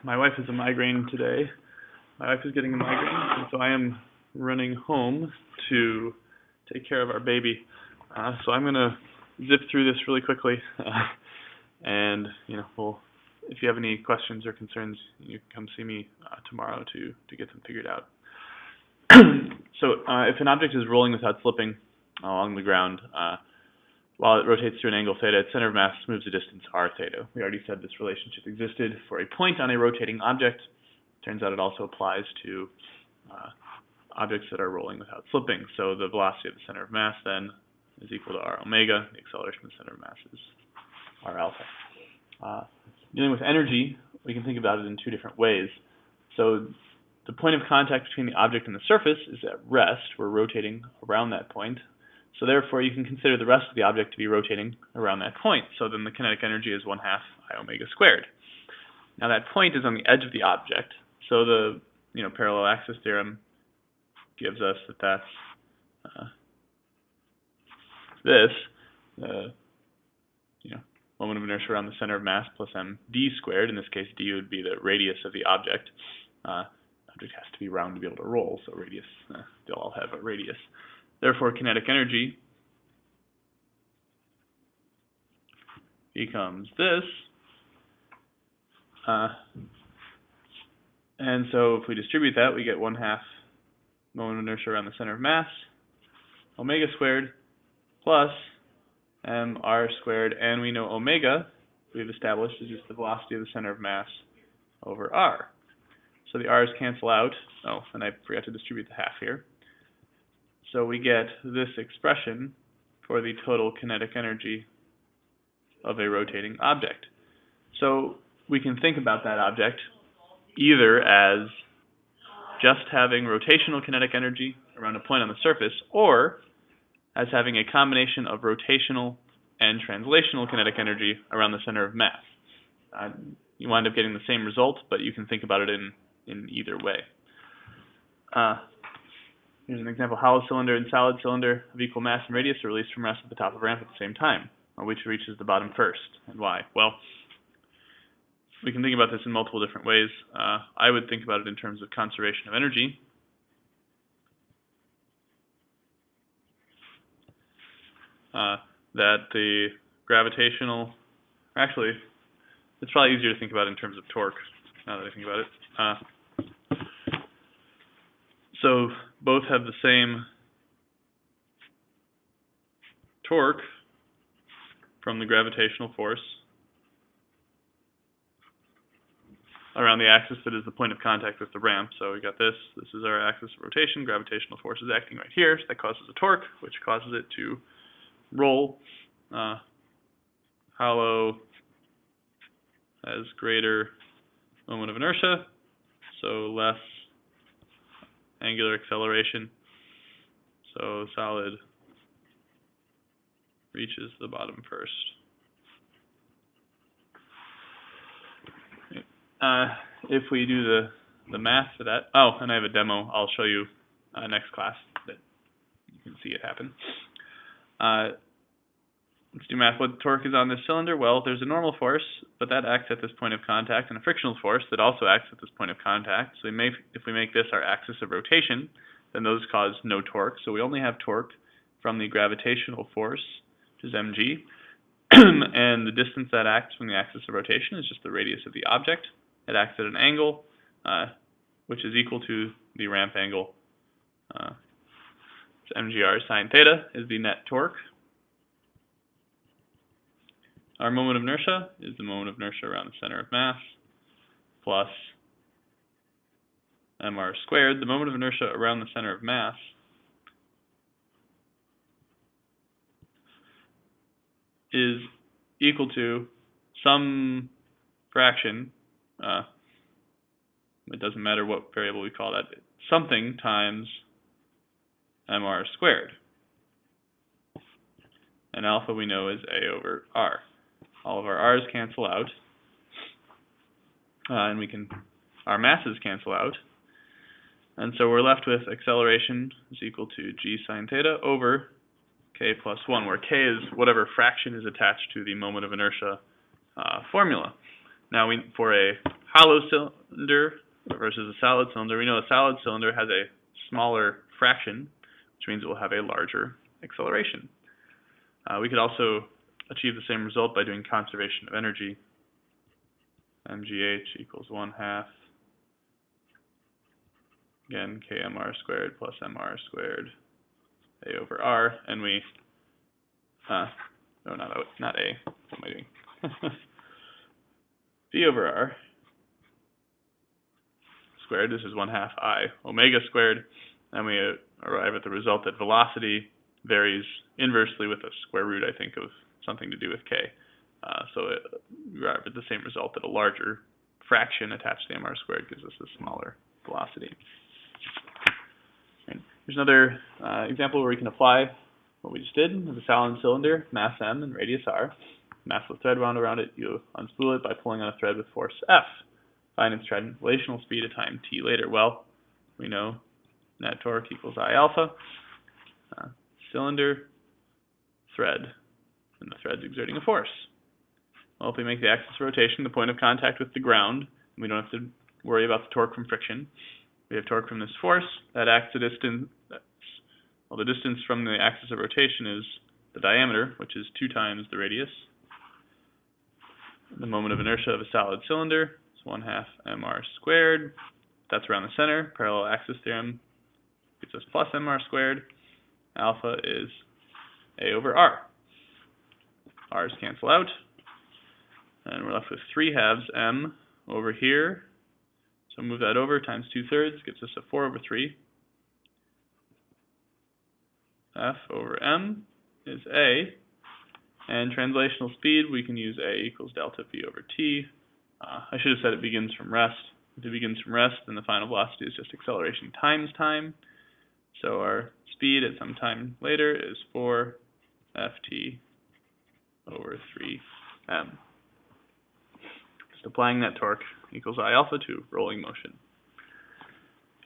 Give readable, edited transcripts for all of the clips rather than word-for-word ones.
My wife has a migraine today. My wife is getting a migraine, and so I am running home to take care of our baby. So I'm going to zip through this really quickly, and if you have any questions or concerns, you can come see me tomorrow to get them figured out. So if an object is rolling without slipping along the ground, while it rotates through an angle theta, its center of mass moves a distance r theta. We already said this relationship existed for a point on a rotating object. Turns out it also applies to objects that are rolling without slipping. So the velocity of the center of mass then is equal to r omega. The acceleration of the center of mass is r alpha. Dealing with energy, we can think about it in two different ways. So the point of contact between the object and the surface is at rest. We're rotating around that point. So therefore, you can consider the rest of the object to be rotating around that point. So then the kinetic energy is 1/2 I omega squared. Now that point is on the edge of the object. So the parallel axis theorem gives us that that's this. Moment of inertia around the center of mass plus md squared. In this case, d would be the radius of the object. Object has to be round to be able to roll, so radius, they'll all have a radius. Therefore, kinetic energy becomes this. And so if we distribute that, we get 1/2 moment of inertia around the center of mass, omega squared, plus mr squared, and we know omega, we've established, is just the velocity of the center of mass over r. So the r's cancel out. Oh, and I forgot to distribute the half here. So we get this expression for the total kinetic energy of a rotating object. So we can think about that object either as just having rotational kinetic energy around a point on the surface, or as having a combination of rotational and translational kinetic energy around the center of mass. You wind up getting the same result, but you can think about it in either way. Here's an example. Hollow cylinder and solid cylinder of equal mass and radius are released from rest at the top of the ramp at the same time. Which reaches the bottom first, and why? Well, we can think about this in multiple different ways. I would think about it in terms of conservation of energy. That the gravitational, actually, it's probably easier to think about it in terms of torque, now that I think about it. So both have the same torque from the gravitational force around the axis that is the point of contact with the ramp. So we got this. This is our axis of rotation. Gravitational force is acting right here. So that causes a torque, which causes it to roll. Hollow has greater moment of inertia, so less angular acceleration. So solid reaches the bottom first. If we do the math for that, and I have a demo I'll show you next class that you can see it happen. Let's do math. What torque is on this cylinder? Well, there's a normal force, but that acts at this point of contact, and a frictional force that also acts at this point of contact. So if we make this our axis of rotation, then those cause no torque. So we only have torque from the gravitational force, which is mg, and the distance that acts from the axis of rotation is just the radius of the object. It acts at an angle, which is equal to the ramp angle. So mgr sine theta is the net torque. Our moment of inertia is the moment of inertia around the center of mass plus mr squared. The moment of inertia around the center of mass is equal to some fraction, it doesn't matter what variable we call that, something times mr squared. And alpha we know is a over r. All of our r's cancel out, and our masses cancel out, and so we're left with acceleration is equal to g sine theta over k plus 1, where k is whatever fraction is attached to the moment of inertia formula. Now, for a hollow cylinder versus a solid cylinder, we know a solid cylinder has a smaller fraction, which means it will have a larger acceleration. We could also achieve the same result by doing conservation of energy. mgh equals 1/2, again, kmr squared plus mr squared a over r, and we, no, not a, what am I doing? v over r squared, this is 1/2 I omega squared, and we arrive at the result that velocity varies inversely with a square root, I think, of something to do with k. So we arrive at the same result, that a larger fraction attached to the mr squared gives us a smaller velocity. Right. Here's another example where we can apply what we just did with a solid cylinder, mass m and radius r. Massless thread wound around it, you unspool it by pulling on a thread with force F. Find its translational speed at time t later. Well, we know net torque equals I alpha, cylinder, thread, and the thread's exerting a force. Well, if we make the axis of rotation the point of contact with the ground, we don't have to worry about the torque from friction. We have torque from this force that acts a distance. Well, the distance from the axis of rotation is the diameter, which is 2 times the radius. The moment of inertia of a solid cylinder is 1/2 mr squared. That's around the center. Parallel axis theorem gives us plus mr squared. Alpha is a over r. R's cancel out, and we're left with 3/2 m over here. So move that over, times 2/3 gives us a 4 over 3. F over m is a, and translational speed, we can use a equals delta v over t. I should have said it begins from rest. If it begins from rest, then the final velocity is just acceleration times time. So our speed at some time later is 4 ft over 3m. Just applying that torque equals I alpha to rolling motion.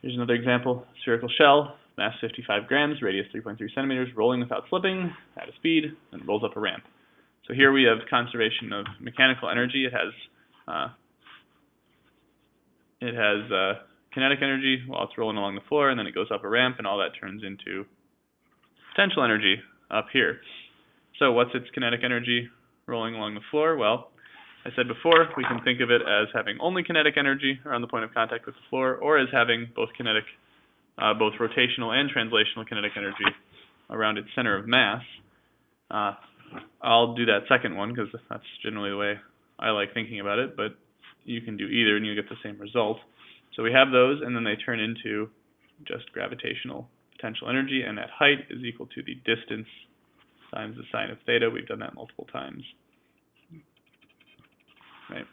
Here's another example. Spherical shell, mass 55 grams, radius 3.3 centimeters, rolling without slipping at a speed, and rolls up a ramp. So here we have conservation of mechanical energy. It has kinetic energy while it's rolling along the floor, and then it goes up a ramp, and all that turns into potential energy up here. So what's its kinetic energy rolling along the floor? Well, I said before, we can think of it as having only kinetic energy around the point of contact with the floor, or as having both both rotational and translational kinetic energy around its center of mass. I'll do that second one because that's generally the way I like thinking about it, but you can do either and you get the same result. So we have those, and then they turn into just gravitational potential energy, and that height is equal to the distance times the sine of theta. We've done that multiple times. Right.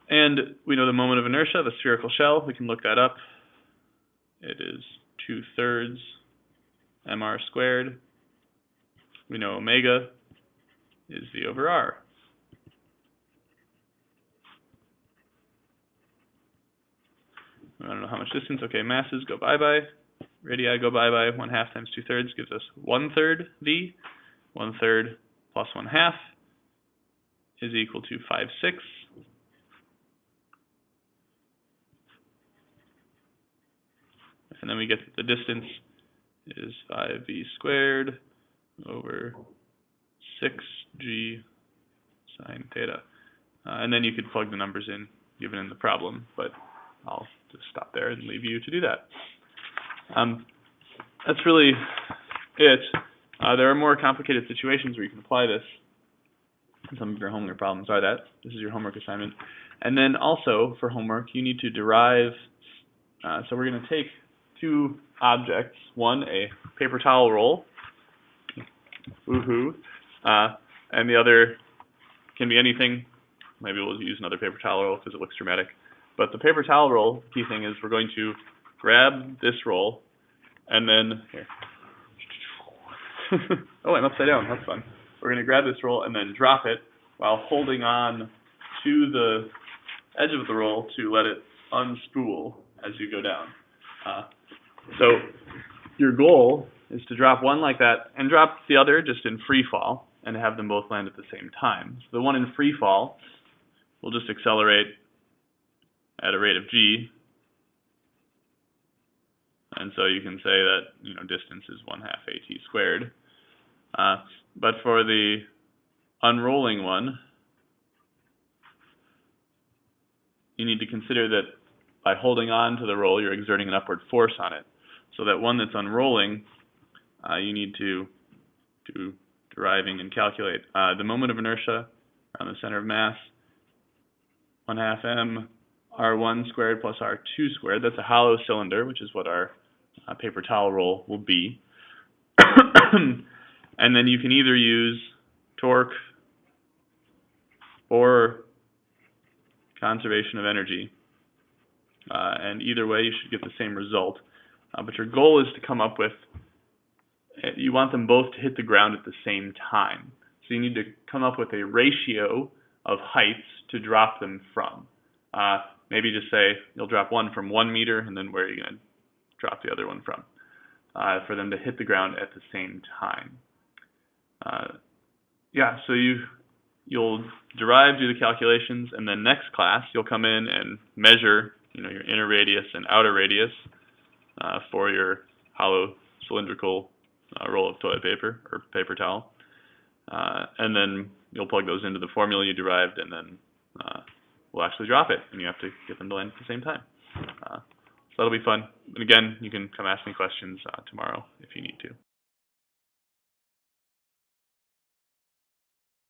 And we know the moment of inertia of a spherical shell. We can look that up. It is 2/3 mr squared. We know omega is v over r. I don't know how much distance. Okay, masses go bye-bye. Radii go bye-bye. 1/2 times 2/3 gives us 1/3 v. 1/3 plus 1/2 is equal to 5/6. And then we get that the distance is 5v squared over 6g sine theta. And then you could plug the numbers in given in the problem, but I'll just stop there and leave you to do that. That's really it. There are more complicated situations where you can apply this. Some of your homework problems are that. This is your homework assignment. And then also, for homework, you need to derive, so we're going to take 2 objects. One, a paper towel roll, woohoo, and the other can be anything. Maybe we'll use another paper towel roll because it looks dramatic. But the paper towel roll, key thing is we're going to grab this roll, and then, here. Oh, I'm upside down, that's fun. We're going to grab this roll and then drop it while holding on to the edge of the roll to let it unspool as you go down. So your goal is to drop one like that and drop the other just in free fall and have them both land at the same time. So the one in free fall, we'll just accelerate at a rate of g. And so you can say that, distance is 1/2 at squared. But for the unrolling one, you need to consider that by holding on to the roll, you're exerting an upward force on it. So that one that's unrolling, you need to do deriving and calculate the moment of inertia around the center of mass, 1/2 m r1 squared plus r2 squared. That's a hollow cylinder, which is what our paper towel roll will be. And then you can either use torque or conservation of energy. And either way, you should get the same result. But your goal is to come up with, you want them both to hit the ground at the same time. So you need to come up with a ratio of heights to drop them from. Maybe just say you'll drop one from 1 meter, and then where are you going to drop the other one from, for them to hit the ground at the same time. So you'll derive, do the calculations, and then next class you'll come in and measure, your inner radius and outer radius for your hollow cylindrical roll of toilet paper or paper towel, and then you'll plug those into the formula you derived, and then we'll actually drop it, and you have to get them to land at the same time. So that'll be fun. And again, you can come ask me questions tomorrow if you need to.